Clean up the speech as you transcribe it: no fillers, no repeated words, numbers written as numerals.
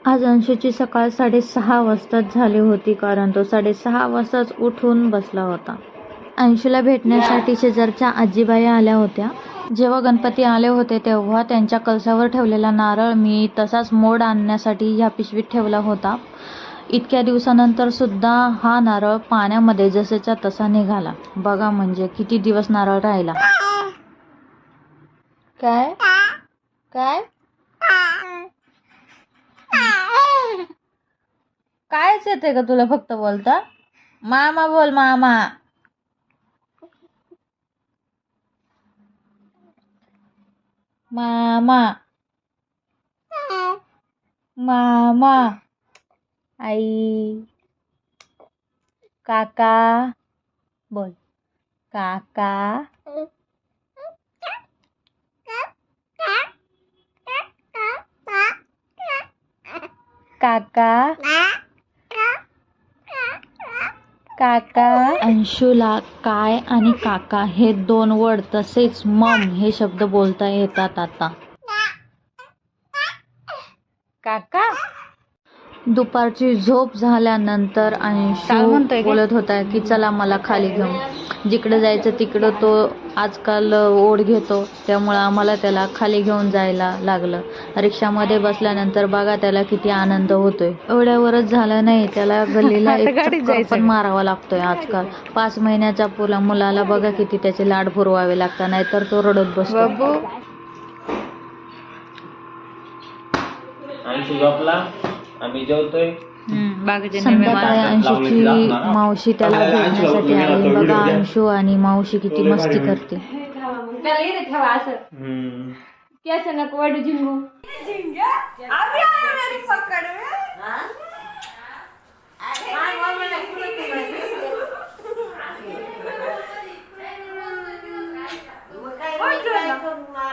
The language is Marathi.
आज अंशूची सकाळ 6:30 वाजताच झाली होती, कारण तो 6:30 वाजताच उठून बसला होता. अंशूला भेटण्यासाठी शेजारच्या आजीबाई आल्या होत्या. जेव्हा गणपती आले होते तेव्हा त्यांच्या कलशावर ठेवलेला नारळ मी तसाच मोड आणण्यासाठी ह्या पिशवीत ठेवला होता. इतक्या दिवसानंतर सुद्धा हा नारळ पाण्यामध्ये जसेच्या तसा निघाला. बघा म्हणजे किती दिवस नारळ राहिला. काय काय कायच येते का तुला फक्त बोलता? मामा बोल, मामा. मामा मामा. आई. काका बोल. काका. काका. काका. अंशूला काय आणि काका हे 2 वर्ड तसेच मम हे शब्द बोलता येतात आता. काका. दुपारची झोप झाल्यानंतर अंशू बोलत होता की चला मला खाली घेऊन. जिकडे जायचं तिकडं तो आजकाल ओढ घेतो, त्यामुळं आम्हाला त्याला खाली घेऊन जायला लागलं. रिक्षामध्ये बसल्यानंतर बघा त्याला किती आनंद होतोय. एवढ्यावरच झालं नाही, त्याला गल्लीला एक चक्कर पण मारावा लागतोय आजकाल. 5 महिन्याच्या मुलाला बघा किती त्याचे लाड पुरवावे लागतात, नाहीतर तो रडत बसतो. आम्ही जेवतोय. संध्याकाळी अंशूची मावशी त्याला भेटण्यासाठी आली. बघा अंशू आणि मावशी किती मस्ती करते. कैसे नको वाटू झिंगू